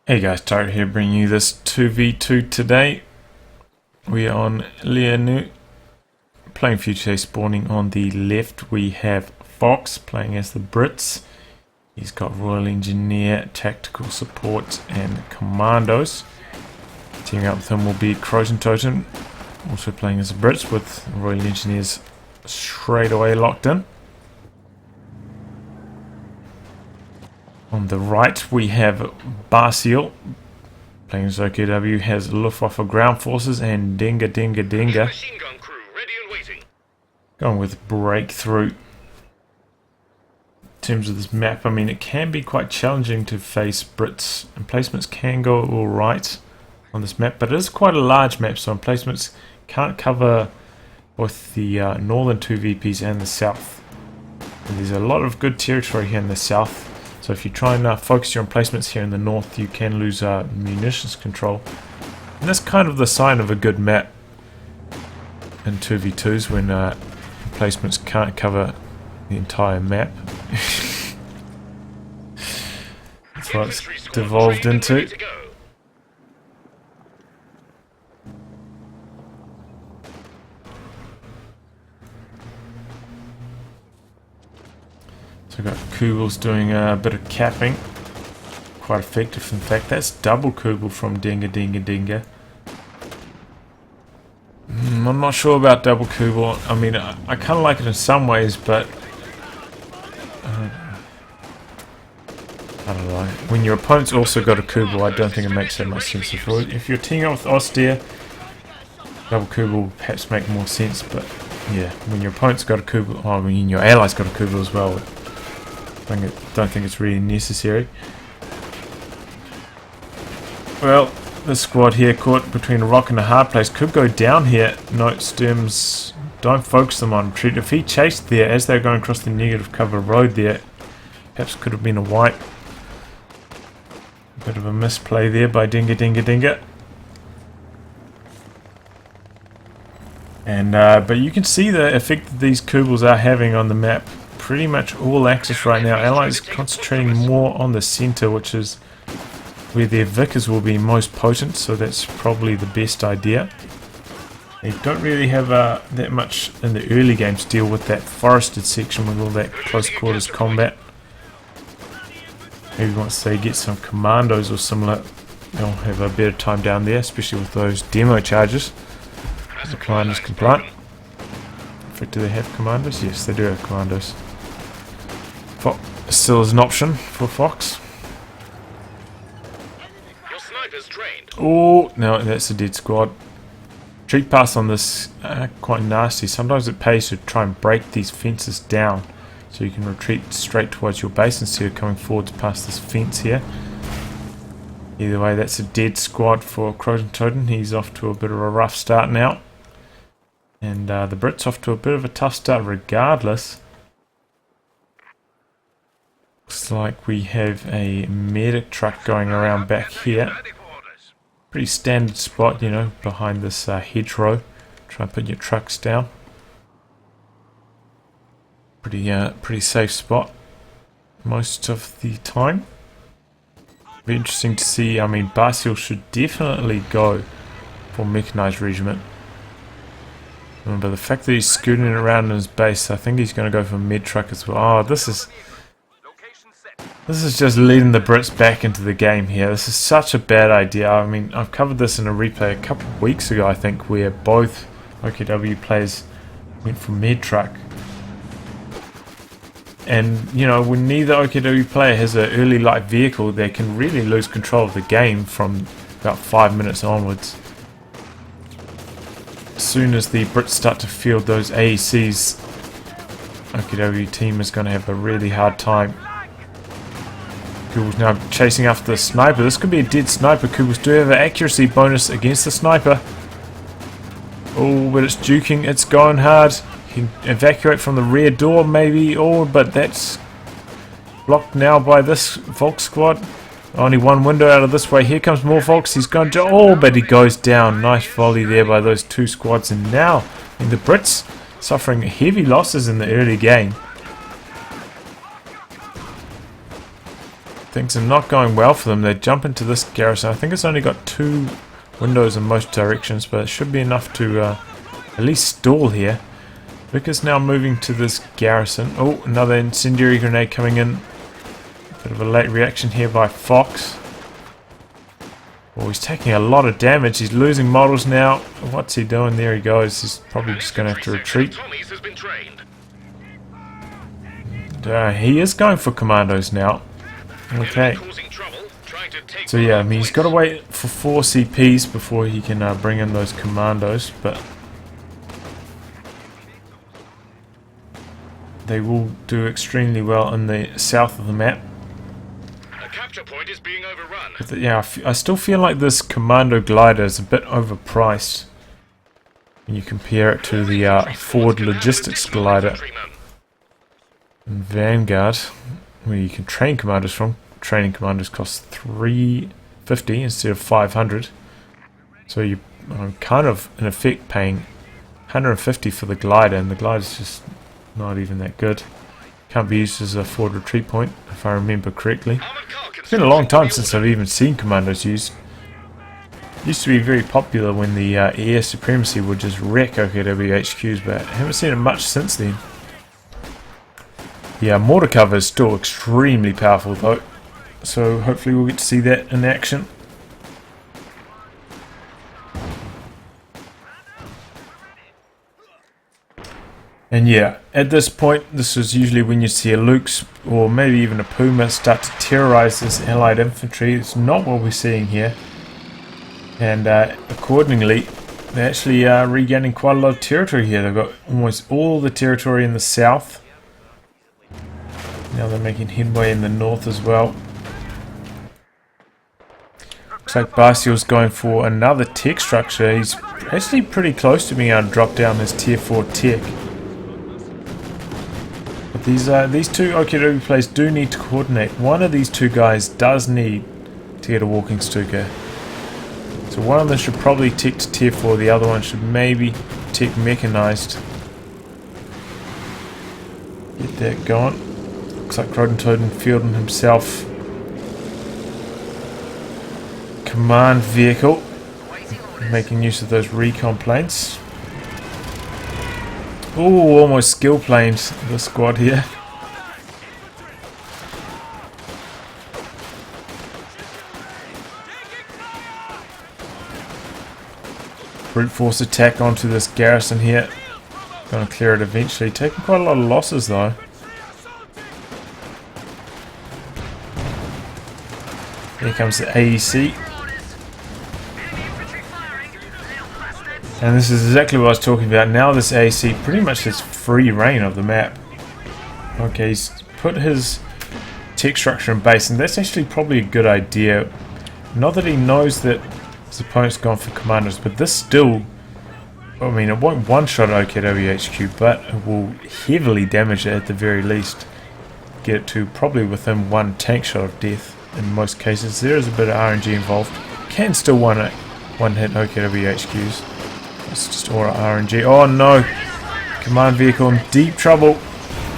Hey guys, Tyler here bringing you this 2v2 today. We are on Lierneux, playing Future spawning on the left. We have Fox playing as the Brits. He's got Royal Engineer, Tactical Support and Commandos. Teaming up with him will be Krotentoten, also playing as the Brits with Royal Engineers straight away locked in. On the right we have Barsiel playing as OKW, has Luftwaffe ground forces, and Dengar Dengar Dengar going with Breakthrough. In terms of this map, I mean, it can be quite challenging to face Brits. Emplacements can go alright on this map, but it is quite a large map, so emplacements can't cover both the northern two VPs and the south. And there's a lot of good territory here in the south. So if you try and focus your emplacements here in the north, you can lose munitions control. And that's kind of the sign of a good map in 2v2s, when emplacements can't cover the entire map. That's what it's devolved into. So we've got Kugels doing a bit of capping. Quite effective, in fact. That's double Kugel from Dengar Dengar Dengar. I'm not sure about double Kugel. I mean, I kind of like it in some ways, but I don't know. When your opponent's also got a Kugel, I don't think it makes that much sense. If you're teaming up with Oster, double Kugel will perhaps make more sense, but yeah, when your opponent's got a Kugel, I mean your ally's got a Kugel as well, I don't think it's really necessary. Well, this squad here caught between a rock and a hard place. Could go down here. Note Sturms, don't focus them on retreat. If he chased there as they're going across the negative cover road there, perhaps could have been a wipe. Bit of a misplay there by Dengar Dengar Dengar. And but you can see the effect that these Kugels are having on the map. Pretty much all axis right now. Allies concentrating more on the center, which is where their Vickers will be most potent, so that's probably the best idea. They don't really have that much in the early game to deal with that forested section with all that close quarters combat. Maybe once they get some commandos or similar, they'll have a better time down there, especially with those demo charges. The commandos can plant. In fact, do they have commandos? Yes, they do have commandos. Still is an option for Fox. Oh, no, that's a dead squad. Retreat pass on this quite nasty. Sometimes it pays to try and break these fences down, so you can retreat straight towards your base instead of coming forward to pass this fence here. Either way, that's a dead squad for Krotentoten. He's off to a bit of a rough start now. And the Brits off to a bit of a tough start regardless. Looks like we have a medic truck going around back here. Pretty standard spot, you know, behind this hedgerow. Try and put your trucks down. Pretty safe spot most of the time. Be interesting to see. I mean, Barsiel should definitely go for mechanized regiment. Remember, the fact that he's scooting around in his base, I think he's going to go for med truck as well. Oh, this is just leading the Brits back into the game here. This is such a bad idea. I mean, I've covered this in a replay a couple of weeks ago, I think, where both OKW players went for med truck. And, you know, when neither OKW player has an early light vehicle, they can really lose control of the game from about 5 minutes onwards. As soon as the Brits start to field those AECs, OKW team is going to have a really hard time. Kugel's now chasing after the sniper. This could be a dead sniper. Kugels do have an accuracy bonus against the sniper. Oh, but it's duking. It's going hard. He can evacuate from the rear door maybe. Oh, but that's blocked now by this Volk squad. Only one window out of this way. Here comes more Volks. He's going to... Oh, but he goes down. Nice volley there by those two squads. And now, the Brits suffering heavy losses in the early game. things are not going well for them. They jump into this garrison. I think it's only got 2 windows in most directions, but it should be enough to at least stall here. Vickers now moving to this garrison. Oh, another incendiary grenade coming in. Bit of a late reaction here by Fox. Oh, he's taking a lot of damage. He's losing models now. What's he doing? There he goes. He's probably just going to have to retreat. He is going for commandos now. Okay. So yeah, I mean, he's got to wait for 4 CPs before he can bring in those commandos, but they will do extremely well in the south of the map. Point is being overrun. But yeah, I still feel like this commando glider is a bit overpriced when you compare it to the Ford Logistics glider in Vanguard, where you can train commandos from. Training commandos cost $350 instead of $500, so you kind of in effect paying $150 for the glider, and the glider's just not even that good. Can't be used as a forward retreat point, if I remember correctly. It's been a long time since I've even seen commandos used. It used to be very popular when the air supremacy would just wreck OKWHQs, but I haven't seen it much since then. Yeah, mortar cover is still extremely powerful though, so hopefully we'll get to see that in action. And yeah, at this point, this is usually when you see a Luke's or maybe even a Puma start to terrorize this allied infantry. It's not what we're seeing here. And accordingly, they're actually regaining quite a lot of territory here. They've got almost all the territory in the south. Now they're making headway in the north as well. Looks like Barsiel's going for another tech structure. He's actually pretty close to being able to drop down his tier 4 tech. These two OKW players do need to coordinate. One of these two guys does need to get a walking Stuka. So one of them should probably tech to tier 4, the other one should maybe tech mechanized. Get that going. Looks like Krotentoten fielding himself. Command vehicle. Making use of those recon planes. Ooh, almost skill planes, the squad here. Brute force attack onto this garrison here. Gonna clear it eventually. Taking quite a lot of losses though. Here comes the AEC. And this is exactly what I was talking about. Now this AC pretty much has free reign of the map. Okay, he's put his tech structure in base, and that's actually probably a good idea. Not that he knows that his opponent's gone for commandos, but this still, I mean, it won't one-shot OKWHQ, but it will heavily damage it at the very least. Get it to probably within 1 tank shot of death in most cases. There is a bit of RNG involved. Can still one-hit OKWHQs. It's just all RNG. Oh no! Command vehicle in deep trouble.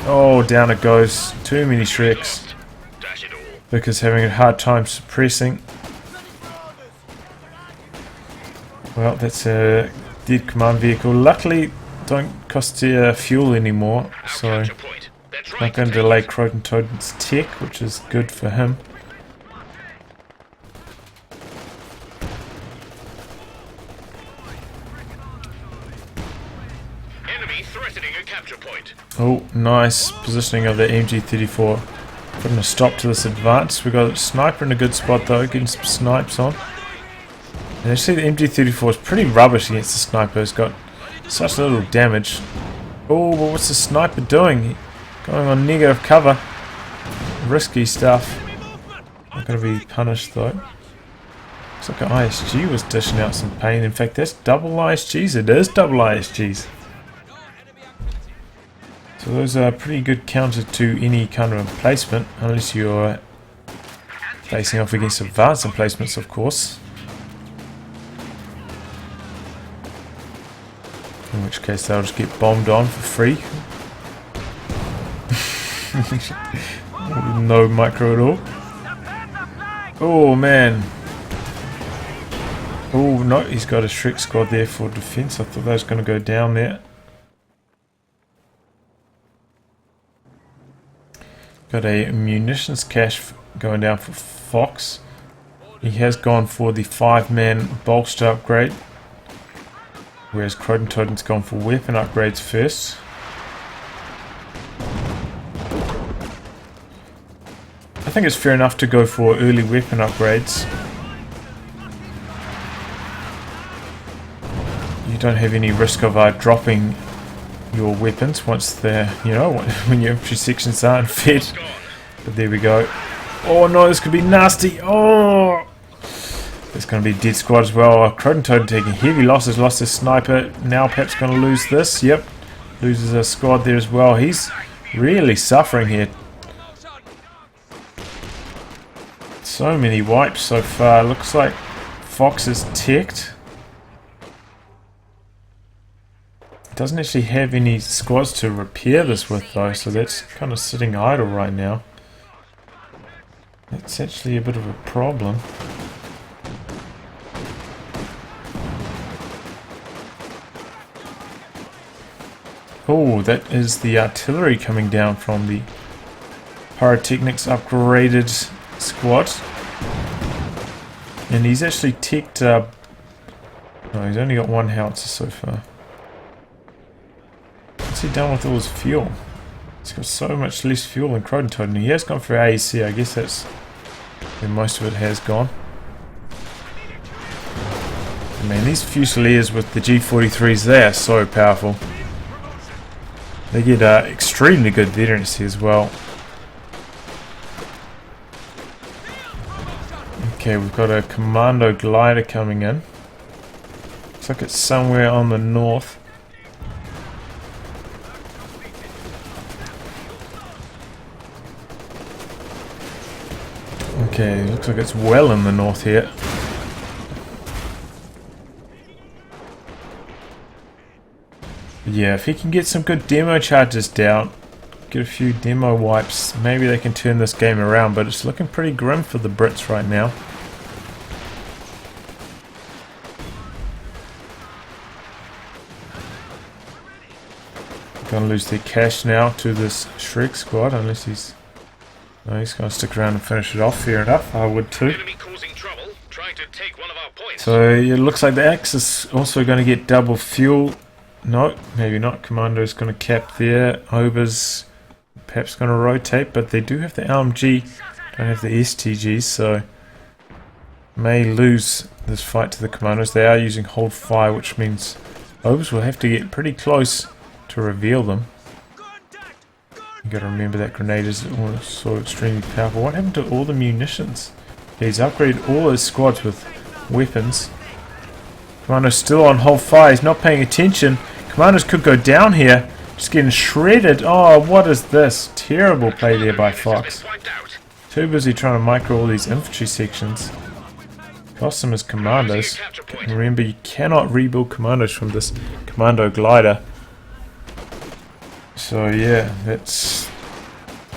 Oh, down it goes. Too many Shreks. Vickers having a hard time suppressing. Well, that's a dead command vehicle. Luckily, don't cost fuel anymore, so not going to delay Krotentoten's tech, which is good for him. Oh, nice positioning of the MG34. Putting a stop to this advance. We got a sniper in a good spot though, getting some snipes on. And actually the MG34 is pretty rubbish against the sniper. It's got such little damage. Oh, but what's the sniper doing? Going on negative cover. Risky stuff. Not going to be punished though. Looks like an ISG was dishing out some pain. In fact, that's double ISGs. It is double ISGs. So those are pretty good counter to any kind of emplacement, unless you're facing off against advanced emplacements, of course. In which case they'll just get bombed on for free. No micro at all. Oh man. Oh no, he's got a Shrek squad there for defense. I thought that was going to go down there. Got a munitions cache going down for Fox. He has gone for the 5-man bolster upgrade, whereas Krotentoten's gone for weapon upgrades first. I think it's fair enough to go for early weapon upgrades. You don't have any risk of dropping your weapons once they're, you know, when your infantry sections aren't fed. But there we go. Oh no, this could be nasty. Oh! It's going to be a dead squad as well. Krotentoten taking heavy losses, lost his sniper. Now perhaps going to lose this. Yep, loses a squad there as well. He's really suffering here. So many wipes so far. Looks like Fox is ticked. Doesn't actually have any squads to repair this with though, so that's kind of sitting idle right now. That's actually a bit of a problem. Oh, that is the artillery coming down from the Pyrotechnics upgraded squad. And he's actually ticked no, he's only got 1 howitzer so far. What's he done with all his fuel? He's got so much less fuel than Krotentoten. He has gone for AEC, I guess that's where most of it has gone. Man, these Fusiliers with the G43s, they are so powerful. They get extremely good veterancy as well. Okay, we've got a commando glider coming in. Looks like it's somewhere on the north. Okay, looks like it's well in the north here. Yeah, if he can get some good demo charges down, get a few demo wipes, maybe they can turn this game around, but it's looking pretty grim for the Brits right now. Gonna lose their cash now to this Shrek squad, unless he's... No, he's gonna stick around and finish it off, fair enough, I would too. So it looks like the Axe is also going to get double fuel. No, maybe not. Commando's going to cap there. Ober's perhaps going to rotate, but they do have the LMG, don't have the STGs, so may lose this fight to the Commandos. They are using hold fire, which means Obers will have to get pretty close to reveal them. You got to remember that grenade is also extremely powerful. What happened to all the munitions? Yeah, he's upgraded all his squads with weapons. Commando's still on hold fire. He's not paying attention. Commandos could go down here. Just getting shredded. Oh, what is this? Terrible play there by Fox. Too busy trying to micro all these infantry sections. Cost him his commandos. And remember, you cannot rebuild commandos from this commando glider. So yeah, that's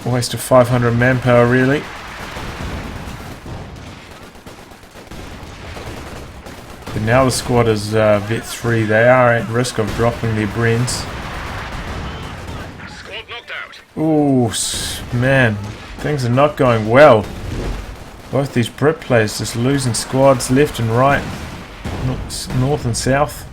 a waste of 500 manpower really. But now the squad is Vet 3. They are at risk of dropping their Brens. Ooh, man, things are not going well. Both these Brit players just losing squads left and right, north and south.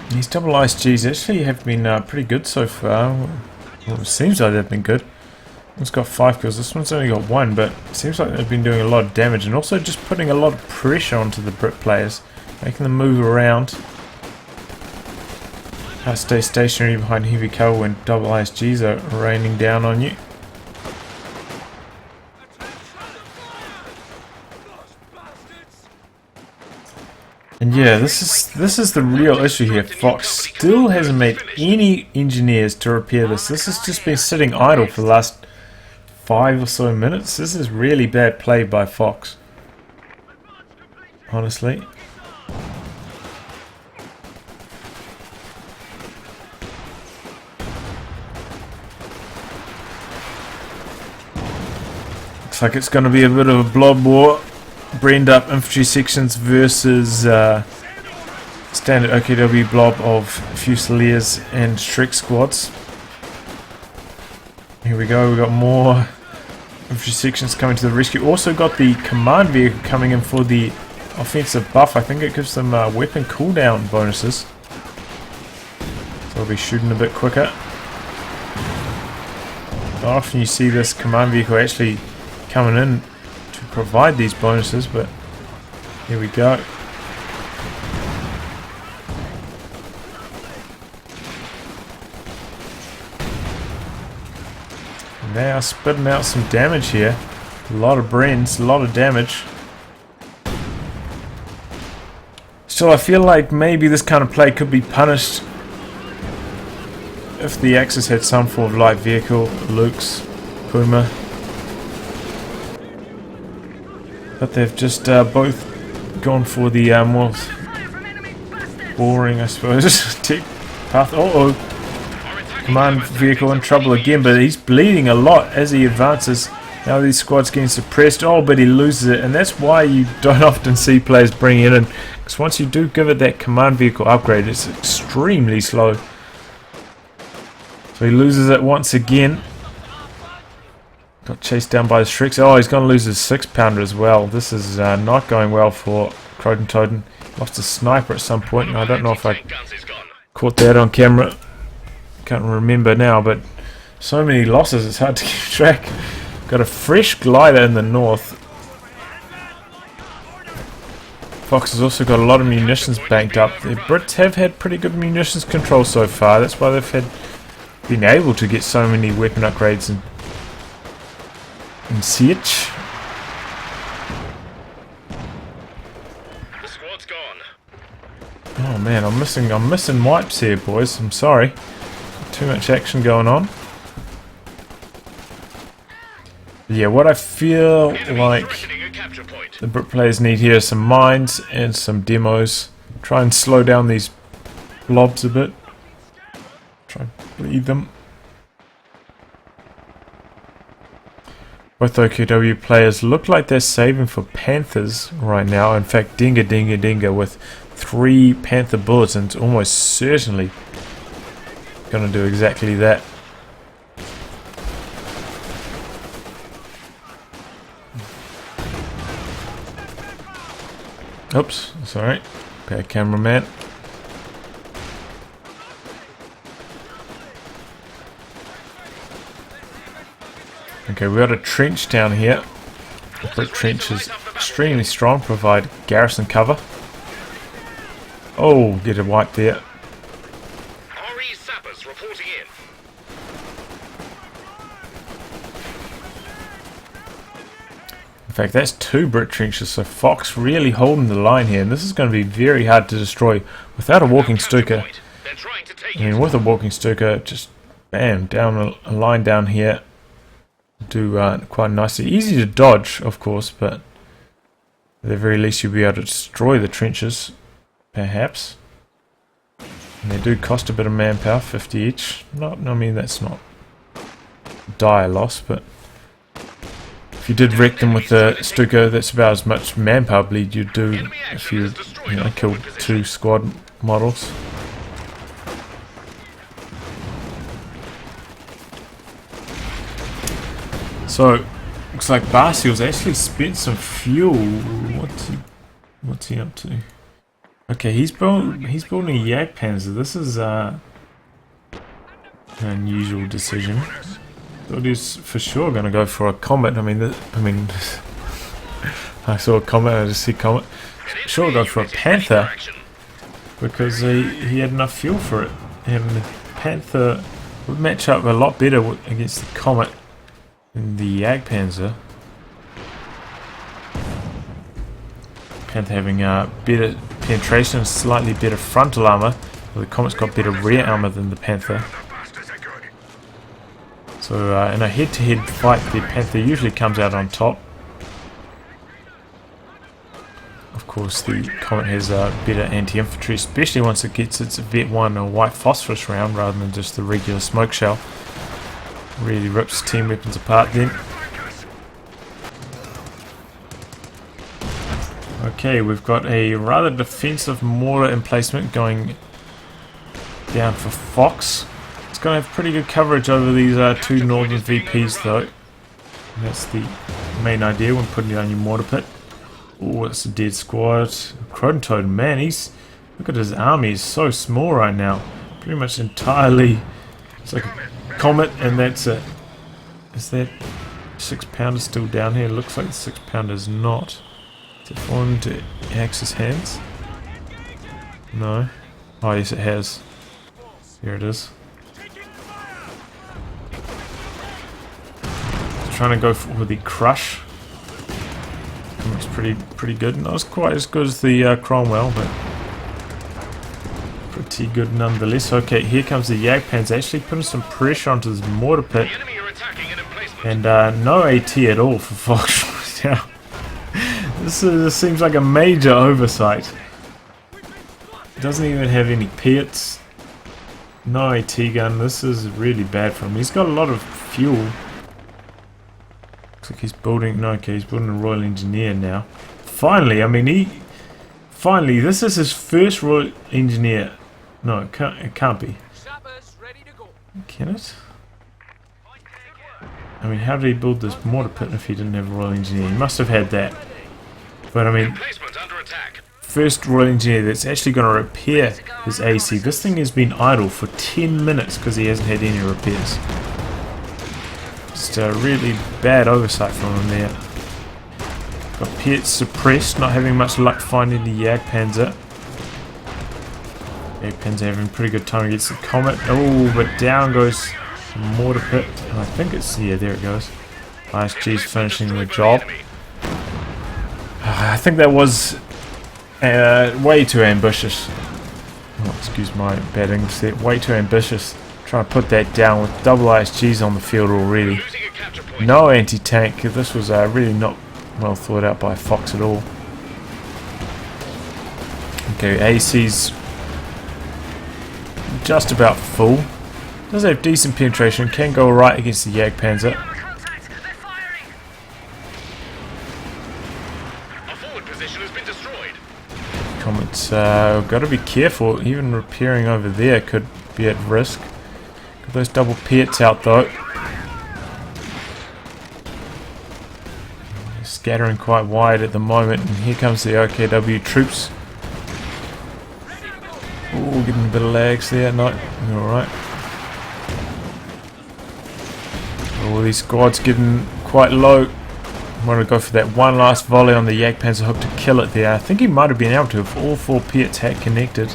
These double ISGs actually have been pretty good so far. Well, it seems like they've been good. One's got 5 kills, this one's only got 1, but it seems like they've been doing a lot of damage and also just putting a lot of pressure onto the Brit players, making them move around. Stay stationary behind heavy cover when double ISGs are raining down on you. And yeah, this is the real issue here. Fox still hasn't made any engineers to repair this. This has just been sitting idle for the last 5 or so minutes. This is really bad play by Fox, honestly. Looks like it's going to be a bit of a blob war. Brand up infantry sections versus standard OKW blob of Fusiliers and Shrek squads. Here we go, we've got more infantry sections coming to the rescue. Also got the command vehicle coming in for the offensive buff. I think it gives them weapon cooldown bonuses. So they'll be shooting a bit quicker. Not often you see this command vehicle actually coming in to provide these bonuses, but here we go. And they are spitting out some damage here. A lot of Brens, a lot of damage. So I feel like maybe this kind of play could be punished if the Axis had some form of light vehicle, Luke's, Puma. But they've just both gone for the more boring, I suppose, tech path. Uh-oh. Command vehicle in trouble again, but he's bleeding a lot as he advances. Now these squads getting suppressed. Oh, but he loses it, and that's why you don't often see players bring it in. Because once you do give it that command vehicle upgrade, it's extremely slow. So he loses it once again. Got chased down by the Shreks. Oh, he's going to lose his 6-pounder as well. This is not going well for Krotentoten. Lost a sniper at some point, and I don't know if I caught that on camera. Can't remember now, but so many losses, it's hard to keep track. Got a fresh glider in the north. Fox has also got a lot of munitions banked up. The Brits have had pretty good munitions control so far. That's why they've been able to get so many weapon upgrades in Siege. The squad's gone. Oh man, I'm missing wipes here, boys. I'm sorry. Too much action going on. Yeah, what I feel like the Brit players need here is some mines and some demos. Try and slow down these blobs a bit. Try and bleed them. Both OKW players look like they're saving for Panthers right now. In fact, Dengar Dengar Dengar with 3 Panther bullets, and it's almost certainly going to do exactly that. Oops, sorry. Bad cameraman. Okay, we got a trench down here. The brick trench is extremely strong, provide garrison cover. Oh, get a wipe there. RE sappers reporting in. In fact, that's 2 Brit trenches, so Fox really holding the line here, and this is going to be very hard to destroy without a walking Stuka. I mean, with a walking Stuka, just bam, down a line down here. Do quite nicely. Easy to dodge, of course, but at the very least you'll be able to destroy the trenches, perhaps. And they do cost a bit of manpower, 50 each. I mean, that's not dire loss, but if you did wreck them with the Stuka, that's about as much manpower bleed you'd do if you killed 2 squad models. So, looks like Barsiel's actually spent some fuel. What's he up to? Okay, he's building a Jagdpanzer. This is an unusual decision. Thought he was for sure going to go for a Comet. I mean, I saw a Comet. I just see Comet. Sure, go for a Panther because he had enough fuel for it. And the Panther would match up a lot better against the Comet. The Jagdpanzer. Panther having better penetration, slightly better frontal armor. Well, the Comet's got better rear armor than the Panther. So in a head-to-head fight, the Panther usually comes out on top. Of course, the Comet has better anti-infantry, especially once it gets its Vet 1 or white phosphorus round rather than just the regular smoke shell. Really rips team weapons apart then. Okay, we've got a rather defensive mortar emplacement going down for Fox. It's going to have pretty good coverage over these two northern VPs though. That's the main idea when putting down your mortar pit. Oh, it's a dead squad. Krotentoten, man, look at his army, he's so small right now. Pretty much entirely, it's like a comet and that's it. Is that 6-pounder still down here? Looks like the 6-pounder is not. Is it fallen to Axe's hands? No. Oh yes it has. Here it is. Trying to go for the crush. Looks pretty good. Not quite as good as the Cromwell, but pretty good nonetheless. Okay, here comes the Jagdpanzer, actually putting some pressure onto this mortar pit. And no AT at all for Fox. Yeah. This seems like a major oversight. Doesn't even have any pits. No AT gun. This is really bad for him. He's got a lot of fuel. Looks like he's building. No, okay, he's building a Royal Engineer now. Finally, I mean, finally, this is his first Royal Engineer. No, it can't be. Can it? I mean, how did he build this mortar pit if he didn't have a Royal Engineer? He must have had that. But I mean, first Royal Engineer that's actually going to repair his AC. This thing has been idle for 10 minutes because he hasn't had any repairs. Just a really bad oversight from him there. Got pits suppressed, not having much luck finding the Jagdpanzer. Jagdpanzer having pretty good time against the Comet. Oh, but down goes the mortar pit. And I think it's, yeah, there it goes. ISG's finishing the job. I think that was way too ambitious. Oh, excuse my bad English there. Way too ambitious. Trying to put that down with double ISGs on the field already. No anti-tank. This was really not well thought out by Fox at all. Okay, AC's just about full. Does have decent penetration. Can go alright against the Jagdpanzer. Comet's got to be careful. Even repairing over there could be at risk. Got those double pits out though. Scattering quite wide at the moment, and here comes the OKW troops. Oh, getting a bit of lags there. No, alright. All these squads getting quite low. I'm going to go for that one last volley on the Jagdpanzer hook to kill it there. I think he might have been able to if all 4 pits had connected.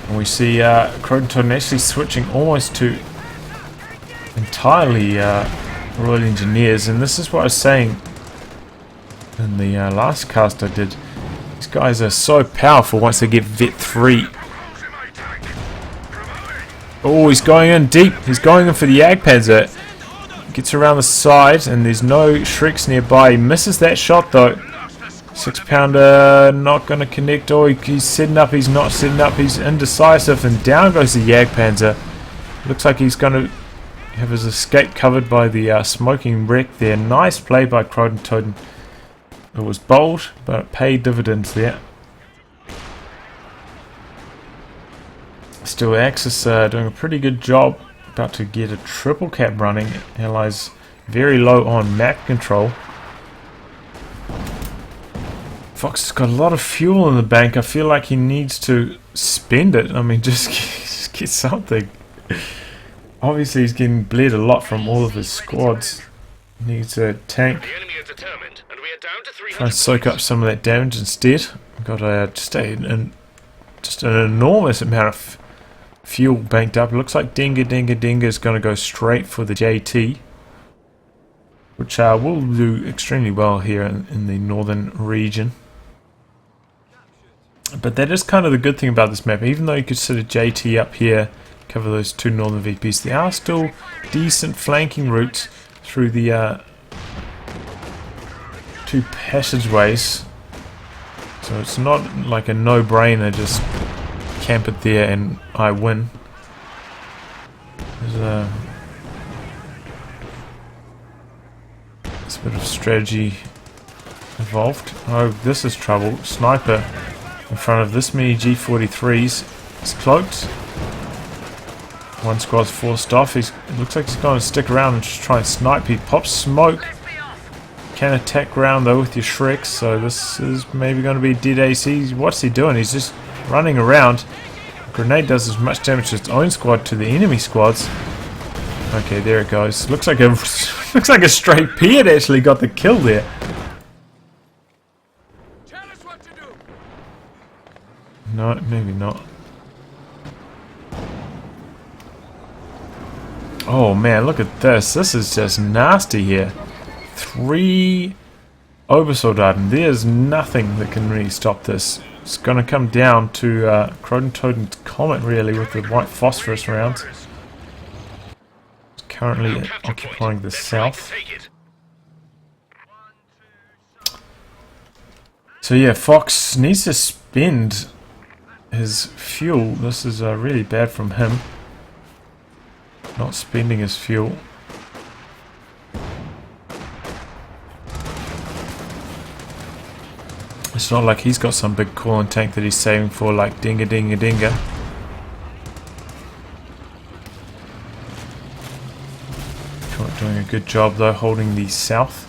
And we see Krotentoten actually switching almost to entirely Royal Engineers, and this is what I was saying in the last cast I did. These guys are so powerful once they get Vet 3. Oh, he's going in deep. He's going in for the Jagdpanzer. Gets around the side, and there's no Shreks nearby. He misses that shot though. 6-pounder not going to connect. Oh, he's setting up. He's not setting up. He's indecisive, and down goes the Jagdpanzer. Looks like he's going to have his escape covered by the smoking wreck there. Nice play by Krotentoten. It was bold, but it paid dividends there. Still, Axis doing a pretty good job. About to get a triple cap running. Allies very low on map control. Fox has got a lot of fuel in the bank. I feel like he needs to spend it. I mean, just get something. Obviously, he's getting bled a lot from all of his squads. Needs a tank. Try and soak up some of that damage instead. Got just an enormous amount of fuel banked up. It looks like Dengar Dengar Dengar is going to go straight for the JT, which will do extremely well here in the northern region. But that is kind of the good thing about this map. Even though you could set a JT up here, cover those 2 northern VPs, there are still decent flanking routes through the 2 passageways. So it's not like a no-brainer, just camp it there and I win. There's There's a bit of strategy involved. Oh, this is trouble. Sniper in front of this many G43s. He's cloaked. One squad's forced off. It looks like he's going to stick around and just try and snipe. He pops smoke. Can attack ground though with your Shreks, so this is maybe going to be dead AC. What's he doing? He's just running around. Grenade does as much damage to its own squad to the enemy squads. Okay, there it goes. Looks like a stray Piet actually got the kill there. Tell us what to do. No, maybe not. Oh man, look at this. This is just nasty here. 3 Obersoldaten. There's nothing that can really stop this. It's going to come down to Krotentoten's Comet really with the white phosphorus rounds. It's currently occupying the south. So yeah, Fox needs to spend his fuel. This is really bad from him. Not spending his fuel. It's not like he's got some big coolant tank that he's saving for like Dengar Dengar Dengar. Doing a good job though holding the south.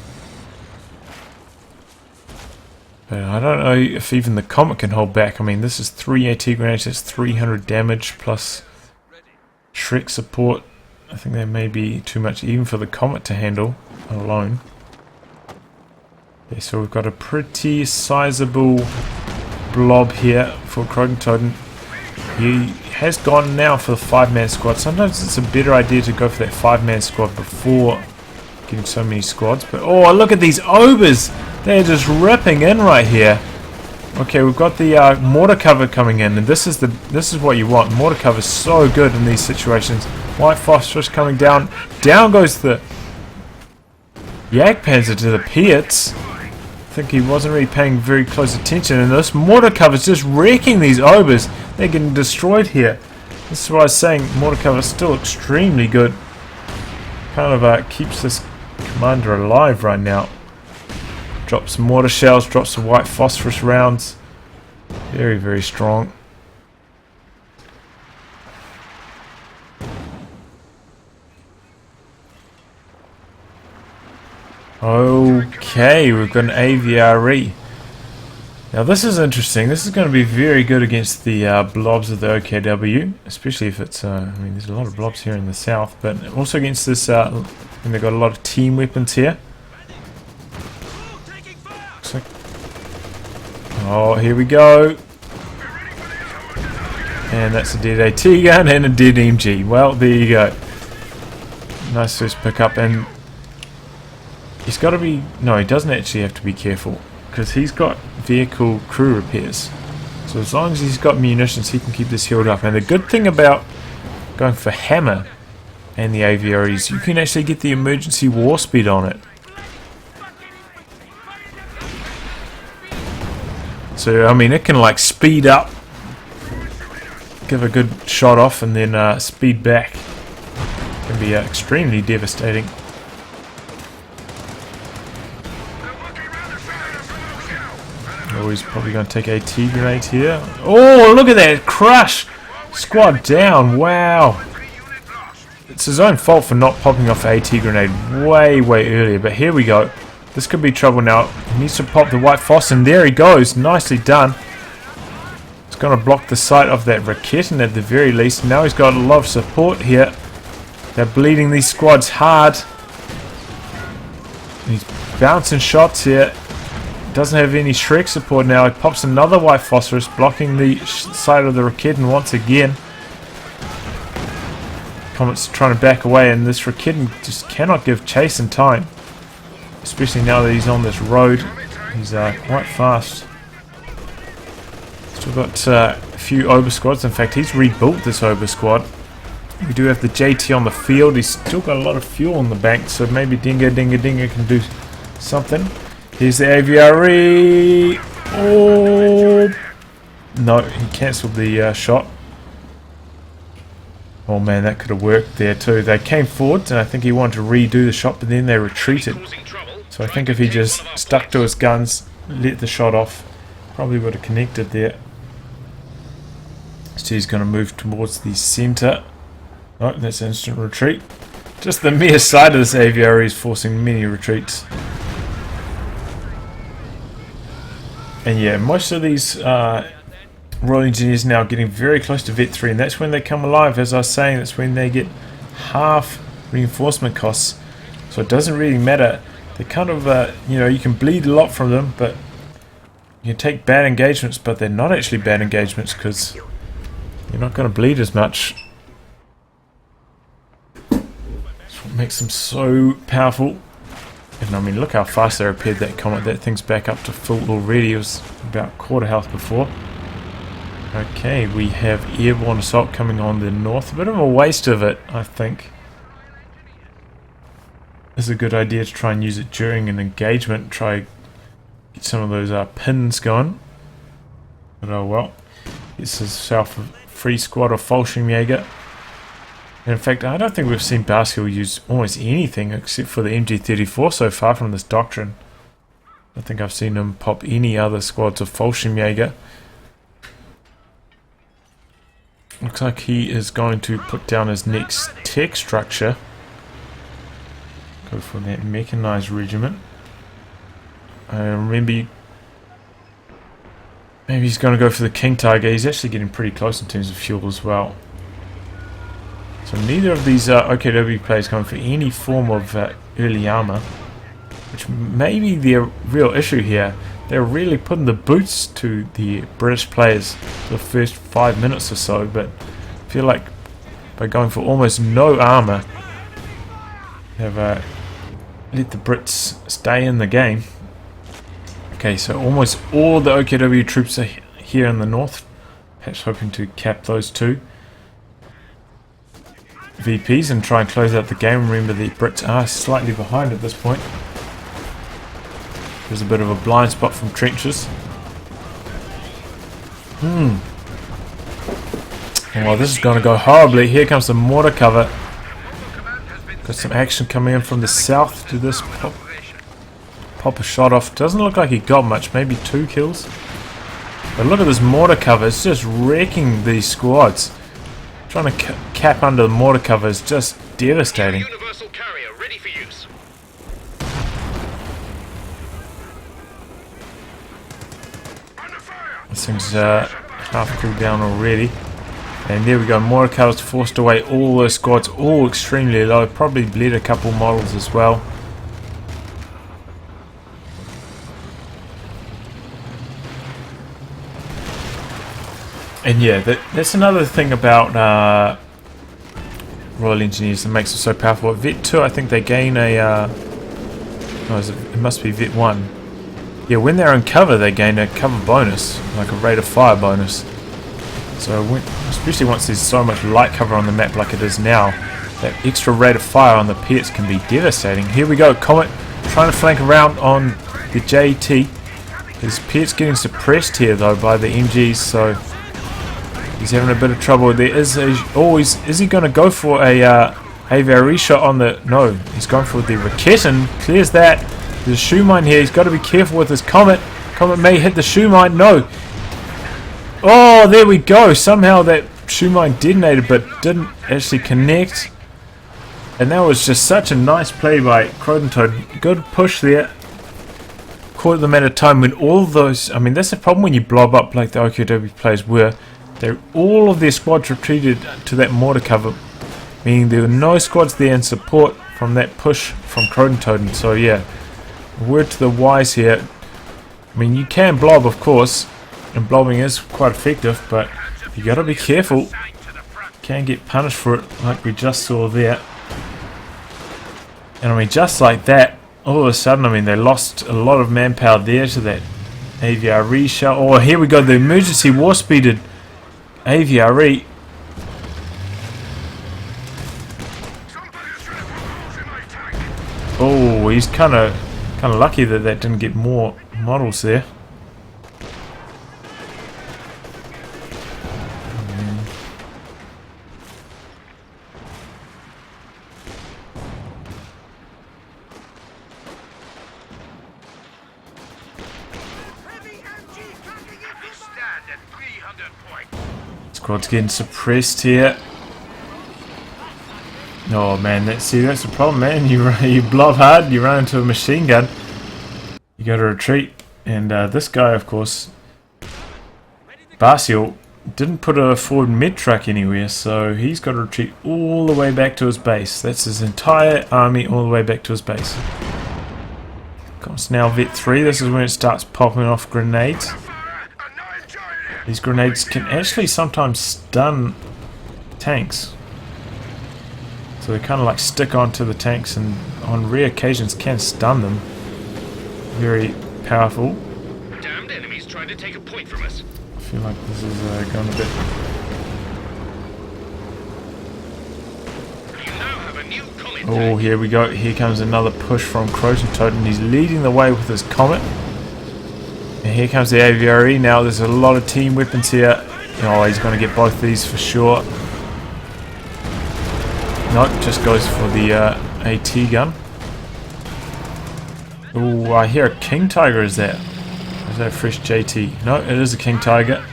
But I don't know if even the Comet can hold back. I mean, this is 3 AT grenades, that's 300 damage plus Shrek support. I think that may be too much even for the Comet to handle alone. Okay, so we've got a pretty sizable blob here for Krotentoten. He has gone now for the 5-man squad. Sometimes it's a better idea to go for that 5-man squad before getting so many squads. But oh, look at these Obers! They're just ripping in right here. Okay, we've got the mortar cover coming in, and this is what you want. Mortar cover is so good in these situations. White phosphorus coming down. Down goes the Jagdpanzer to the Piets. I think he wasn't really paying very close attention, and this mortar cover is just wrecking these Obers. They're getting destroyed here. This is why I was saying mortar cover is still extremely good. Kind of keeps this commander alive right now. Drops some mortar shells, drops some white phosphorus rounds. Very, very strong. Okay, we've got an AVRE. Now this is interesting. This is going to be very good against the blobs of the OKW, especially if it's, I mean, there's a lot of blobs here in the south, but also against this, and they've got a lot of team weapons here. Looks like, oh, here we go. And that's a dead AT gun and a dead MG. Well, there you go. Nice first pickup, and he's got to be... No, he doesn't actually have to be careful, because he's got vehicle crew repairs. So as long as he's got munitions, he can keep this healed up. And the good thing about going for Hammer and the AVR is you can actually get the emergency war speed on it. So, I mean, it can like speed up, give a good shot off, and then speed back. It can be extremely devastating. Oh, he's probably going to take AT grenade here. Oh, look at that crush! Squad down, wow! It's his own fault for not popping off AT grenade way earlier, but here we go. This could be trouble now. He needs to pop the white phos, and there he goes. Nicely done. It's going to block the sight of that Raketin at the very least. Now he's got a lot of support here. They're bleeding these squads hard. He's bouncing shots here. Doesn't have any Shrek support now. He pops another white phosphorus, blocking the side of the Raketin once again. Comet's trying to back away, and this Raketin just cannot give chase in time. Especially now that he's on this road. He's quite fast. Still got a few Ober squads. In fact, he's rebuilt this Ober squad. We do have the JT on the field. He's still got a lot of fuel in the bank, so maybe Dengar Dengar Dengar can do something. Here's the AVRE. Oh! No, he cancelled the shot. Oh man, that could have worked there too. They came forward, and I think he wanted to redo the shot, but then they retreated. So I think if he just stuck to his guns, let the shot off, probably would have connected there. So he's going to move towards the centre. Oh, that's instant retreat. Just the mere sight of this aviary is forcing many retreats. And yeah, most of these Royal Engineers now getting very close to Vet 3, and that's when they come alive. As I was saying, that's when they get half reinforcement costs. So it doesn't really matter. They kind of, you know, you can bleed a lot from them, but you can take bad engagements, but they're not actually bad engagements because you're not going to bleed as much. That's what makes them so powerful. And I mean, look how fast they repaired that comet. That thing's back up to full already. It was about quarter health before. Okay, we have airborne assault coming on the north. A bit of a waste of it, I think. It's a good idea to try and use it during an engagement. Try get some of those pins going. But oh well. It's a self-free squad of Fallschirmjäger. And in fact, I don't think we've seen Barsiel use almost anything except for the MG34 so far from this doctrine. I don't think I've seen him pop any other squads of Fallschirmjäger. Looks like he is going to put down his next tech structure. Go for that mechanized regiment. I remember maybe he's going to go for the King Tiger. He's actually getting pretty close in terms of fuel as well. So neither of these OKW players going for any form of early armor, which may be the real issue here. They're really putting the boots to the British players for the first 5 minutes or so, but I feel like by going for almost no armor, have let the Brits stay in the game. Okay, so almost all the OKW troops are here in the north, perhaps hoping to cap those two VPs and try and close out the game. Remember, the Brits are slightly behind at this point. There's a bit of a blind spot from trenches. Well, this is going to go horribly. Here comes the mortar cover. Got some action coming in from the south to this pop a shot off. Doesn't look like he got much, maybe 2 kills. But look at this mortar cover. It's just wrecking these squads. Trying to cap under the mortar cover is just devastating. Universal carrier ready for use. This thing's half cooled down already. And there we go, mortar covers forced away all those squads, all extremely low. Probably bled a couple models as well. And yeah, that's another thing about Royal Engineers that makes it so powerful. At Vet 2, I think they gain a... it must be Vet 1. Yeah, when they're in cover, they gain a cover bonus, like a rate of fire bonus. So, especially once there's so much light cover on the map like it is now, that extra rate of fire on the Pets can be devastating. Here we go, Comet trying to flank around on the JT. His Pets getting suppressed here though by the MGs, so he's having a bit of trouble. There is is he going to go for a aviary shot on the... No, he's going for the Raketten. Clears that. There's a shoe mine here. He's got to be careful with his Comet. Comet may hit the shoe mine. No. Oh, there we go. Somehow that shoe mine detonated but didn't actually connect. And that was just such a nice play by Krotentoten. Good push there. Caught them at a time when all those... I mean, that's the problem when you blob up like the OKW players were. All of their squads retreated to that mortar cover, meaning there were no squads there in support from that push from Krotentoten. So yeah, word to the wise here. I mean, you can blob, of course, and blobbing is quite effective, but you got to be careful. You can get punished for it, like we just saw there. And I mean, just like that, all of a sudden, I mean, they lost a lot of manpower there to that aviary shell. Oh, here we go, the emergency war speeded aviary. Oh, he's kind of lucky that didn't get more models there. Squad's getting suppressed here. Oh man, that's the problem, man. You blow up hard, you run into a machine gun, you go to retreat, and this guy, of course, Barsiel, didn't put a forward mid truck anywhere, so he's got to retreat all the way back to his base. That's his entire army all the way back to his base. Comes now Vet 3, this is when it starts popping off grenades. These grenades can actually sometimes stun tanks. So they kind of like stick onto the tanks and on rare occasions can stun them. Very powerful. Damned enemies trying to take a point from us. I feel like this is going a bit... You now have a new comet. Oh, here we go. Here comes another push from Krotentoten. He's leading the way with his comet. And here comes the AVRE now. There's a lot of team weapons here. Oh, he's going to get both these for sure. Nope, just goes for the AT gun. Oh, I hear a King Tiger, is that? Or is that a fresh JT? No, it is a King Tiger.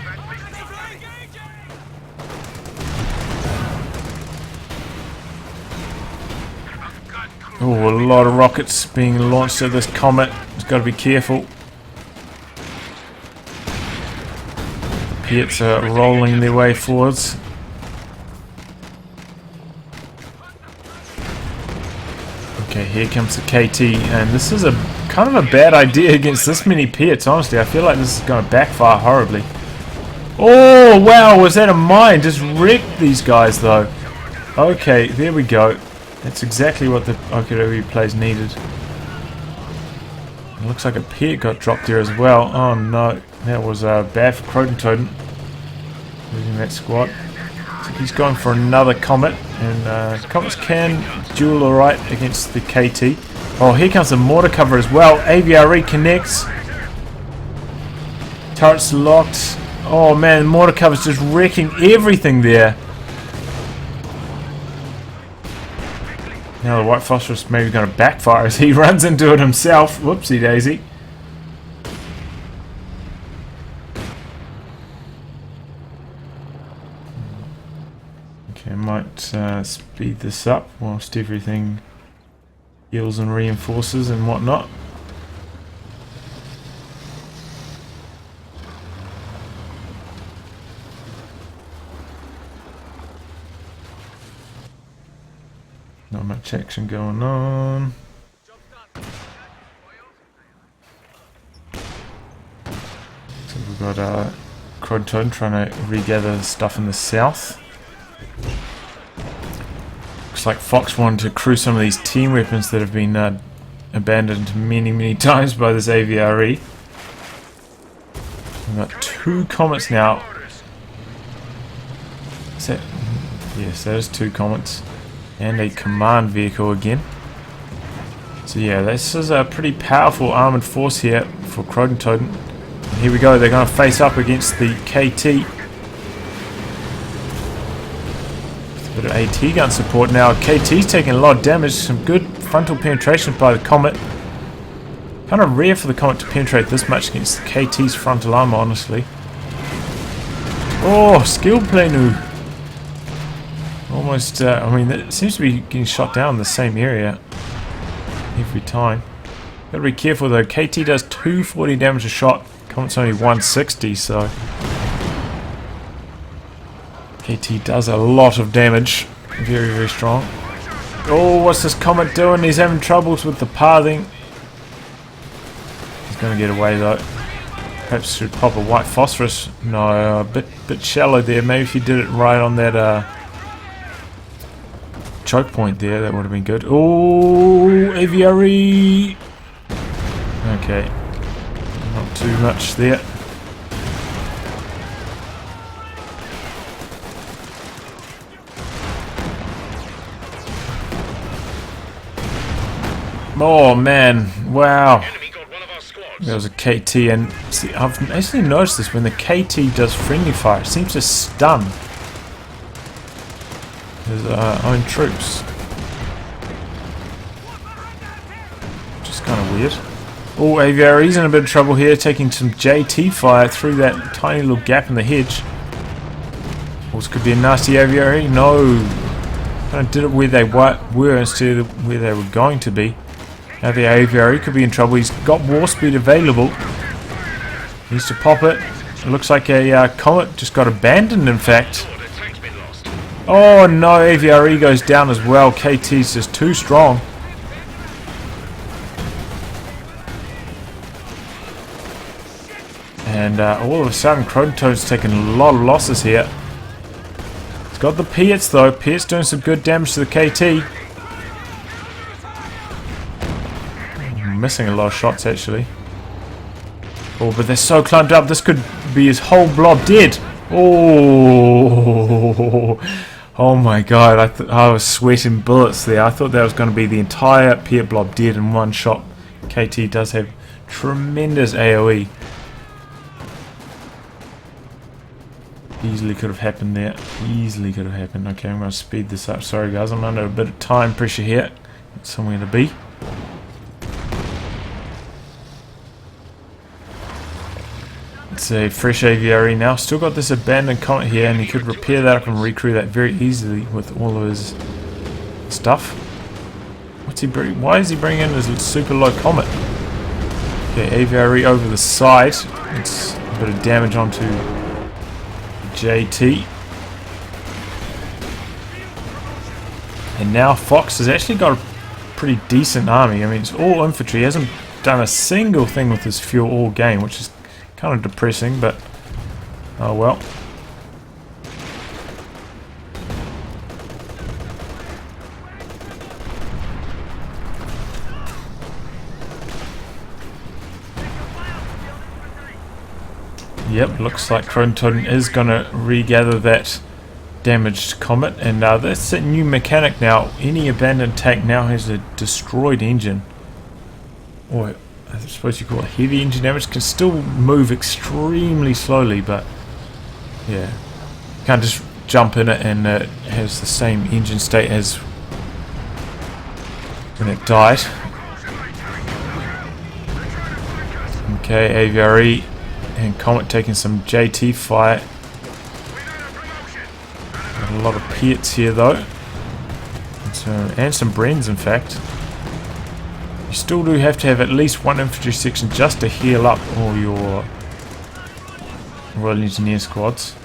Oh, a lot of rockets being launched at this comet. It's got to be careful. The Piets are rolling their way forwards. Okay, here comes the KT, and this is a kind of a bad idea against this many Piets, honestly. I feel like this is going to backfire horribly. Oh, wow, was that a mine? Just wrecked these guys, though. Okay, there we go. That's exactly what the Okinawa plays needed. It looks like a Piet got dropped there as well. Oh, no. That was bad for Krotentoten. Losing that squad. So he's going for another Comet, and Comets can duel alright against the KT. Oh, here comes the mortar cover as well. AVRE connects. Turrets locked. Oh man, the mortar cover's just wrecking everything there. Now the white phosphorus maybe going to backfire as he runs into it himself. Whoopsie daisy. Okay, I might speed this up whilst everything heals and reinforces and whatnot. Not much action going on. So we've got Krotentoten trying to regather stuff in the south. Looks like Fox wanted to crew some of these team weapons that have been abandoned many times by this AVRE. We've got 2 comets now. Is that? Yes, that is 2 comets. And a command vehicle again. So yeah, this is a pretty powerful armoured force here for Krotentoten. And here we go, they're going to face up against the KT. With a bit of AT gun support now. KT's taking a lot of damage, some good frontal penetration by the Comet. Kind of rare for the Comet to penetrate this much against the KT's frontal armour, honestly. Oh, skill planu. Almost, I mean, it seems to be getting shot down in the same area every time. Gotta be careful though, KT does 240 damage a shot, Comet's only 160, so... KT does a lot of damage, very strong. Oh, what's this Comet doing? He's having troubles with the pathing. He's gonna get away though. Perhaps should pop a white phosphorus. No, a bit shallow there, maybe if he did it right on that, choke point there, that would have been good. Oh, AVRE! Okay, not too much there. Oh man, wow. There was a KT, and see, I've actually noticed this when the KT does friendly fire, it seems to stun his own troops. Just kind of weird. Oh, AVRE's in a bit of trouble here, taking some JT fire through that tiny little gap in the hedge. this could be a nasty aviary. No. Kind of did it where they were instead of where they were going to be. Now the aviary could be in trouble. He's got war speed available. Needs to pop it. It looks like a comet just got abandoned, in fact. Oh no, aviary goes down as well. KT's just too strong. And all of a sudden, Krotentoten's taking a lot of losses here. He's got the Piets though. Piets doing some good damage to the KT. Missing a lot of shots actually. Oh, but they're so clumped up. This could be his whole blob dead. Oh, oh my god! I was sweating bullets there. I thought that was going to be the entire Piet blob dead in one shot. KT does have tremendous AOE. Easily could have happened there. Easily could have happened. Okay, I'm going to speed this up. Sorry guys, I'm under a bit of time pressure here. Got somewhere to be. It's a fresh aviary now. Still got this abandoned comet here, and he could repair that up and recrew that very easily with all of his stuff. What's he bring? Why is he bringing in his super low comet? Okay, aviary over the side. It's a bit of damage onto JT. And now Fox has actually got a pretty decent army. I mean, it's all infantry. He hasn't done a single thing with his fuel all game, which is kind of depressing, but oh well. Yep, looks like Krotentoten is going to regather that damaged comet, and that's a new mechanic now. Any abandoned tank now has a destroyed engine. Or I suppose you call it heavy engine damage. Can still move extremely slowly, but yeah, you can't just jump in it and it has the same engine state as when it died. Okay, aviary and comet taking some JT fire. Got a lot of Piets here though, and some Brens in fact. You still do have to have at least one infantry section just to heal up all your Royal Engineer squads.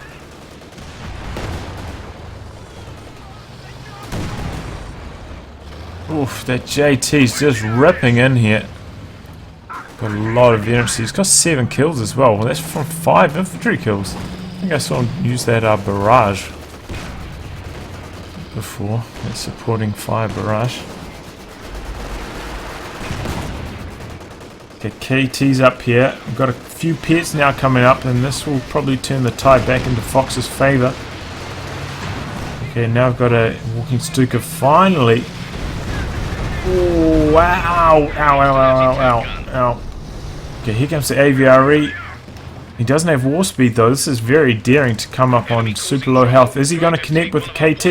Oof, that JT's just ripping in here. Got a lot of energy. He's got 7 kills as well. Well, that's from 5 infantry kills. I think I saw him use that barrage before. That's supporting fire barrage. Okay, KT's up here. We've got a few Piets now coming up, and this will probably turn the tide back into Fox's favour. Okay, now I've got a walking Stuka finally. Oh, wow! Ow, ow, ow, ow, ow, ow. Okay, here comes the aviary. He doesn't have war speed though. This is very daring to come up on super low health. Is he going to connect with the KT?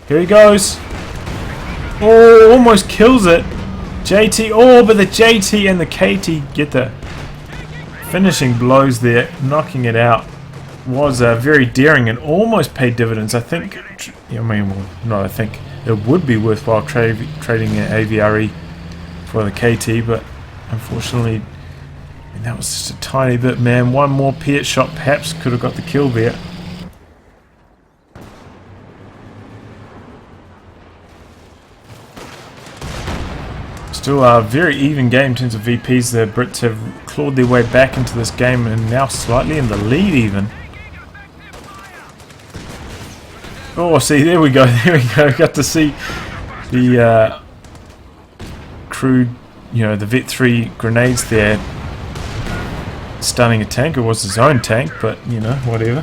Here he goes. Oh, almost kills it. JT, oh, but the JT and the KT get the finishing blows there, knocking it out. Was very daring and almost paid dividends. I think, I mean, well, no, I think it would be worthwhile trading an aviary for the KT, but unfortunately, that was just a tiny bit, man. One more Piet shot perhaps could have got the kill there. Still a very even game in terms of VPs. The Brits have clawed their way back into this game and now slightly in the lead even. Oh, see, there we go, there we go. Got to see the crude, you know, the Vet 3 grenades there stunning a tank. It was his own tank, but, you know, whatever.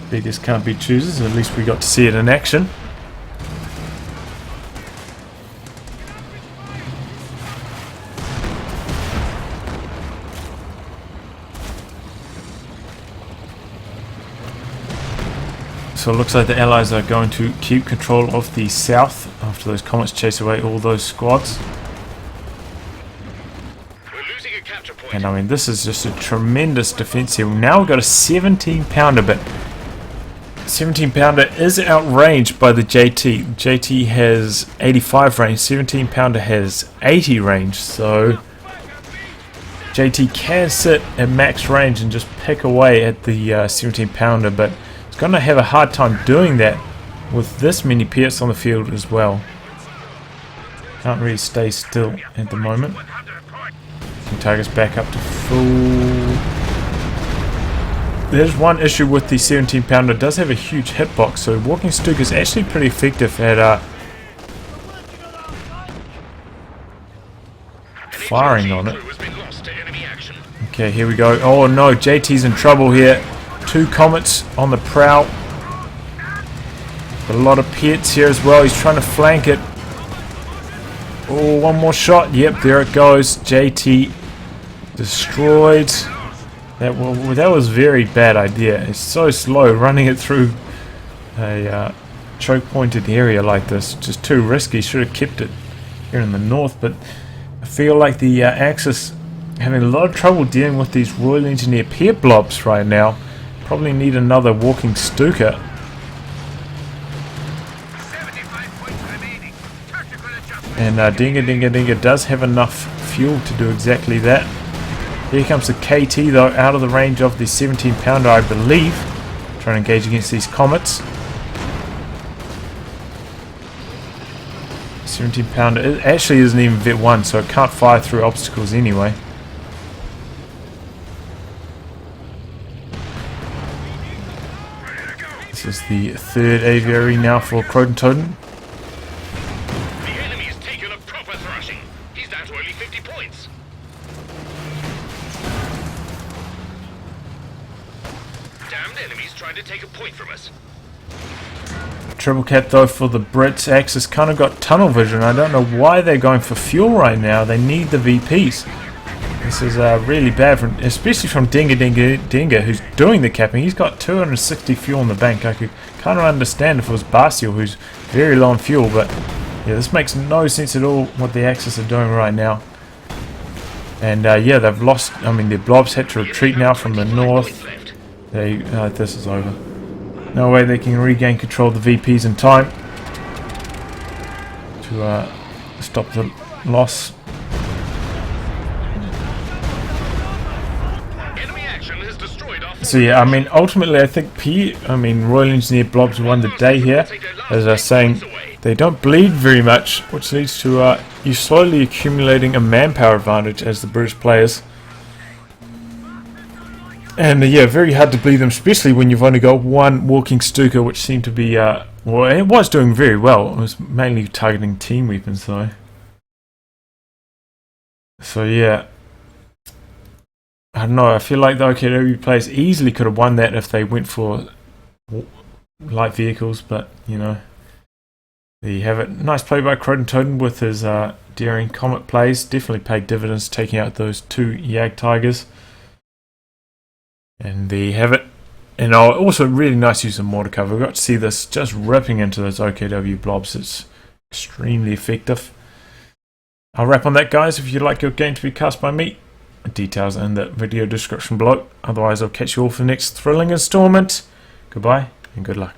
Beggars can't be choosers. At least we got to see it in action. So it looks like the Allies are going to keep control of the south after those comets chase away all those squads. We're losing a capture point. And I mean, this is just a tremendous defense here. Now we've got a 17 pounder, but 17 pounder is outranged by the JT. JT has 85 range, 17 pounder has 80 range, so JT can sit at max range and just pick away at the 17 pounder, but it's going to have a hard time doing that with this many Pierce on the field as well. Can't really stay still at the moment. Target's back up to full. There's one issue with the 17 pounder. It does have a huge hitbox, so Walking Stuka is actually pretty effective at firing on it. Okay, here we go. Oh no, JT's in trouble here. 2 Comets on the prowl. A lot of Pits here as well. He's trying to flank it. Oh, one more shot. Yep, there it goes. JT destroyed. That was a very bad idea. It's so slow running it through a choke pointed area like this. Just too risky. Should have kept it here in the north, but I feel like the Axis having a lot of trouble dealing with these Royal Engineer Pier blobs right now. Probably need another Walking Stuka. And Dengar Dengar Dengar does have enough fuel to do exactly that. Here comes the KT though, out of the range of the 17 pounder I believe. Trying to engage against these Comets. 17 pounder, it actually isn't even Vet 1, so it can't fire through obstacles anyway. This is the 3rd aviary now for Krotentoten. To take a point from us. Triple cap though for the Brits. Axis kind of got tunnel vision. I don't know why they're going for fuel right now. They need the VPs. This is really bad, especially from Dengar Dengar Dengar, who's doing the capping. He's got 260 fuel in the bank. I could kind of understand if it was Barsiel, who's very low on fuel, but yeah, this makes no sense at all what the Axis are doing right now. And yeah, they've lost. I mean, their blobs had to retreat now from the north. This is over. No way they can regain control of the VPs in time to stop the loss. So yeah, I mean, ultimately I think Royal Engineer blobs won the day here, as I was saying. They don't bleed very much, which leads to you slowly accumulating a manpower advantage as the British players. And yeah, very hard to bleed them, especially when you've only got one Walking Stuka, which seemed to be, well, it was doing very well. It was mainly targeting team weapons though. So yeah, I don't know, I feel like the OKW players easily could have won that if they went for light vehicles, but you know, there you have it. Nice play by Krotentoten with his daring Comet plays. Definitely paid dividends taking out those 2 Yag Tigers. And there you have it. And also really nice use of mortar cover. We got to see this just ripping into those OKW blobs. It's extremely effective. I'll wrap on that, guys. If you'd like your game to be cast by me, details in the video description below. Otherwise, I'll catch you all for the next thrilling installment. Goodbye and good luck.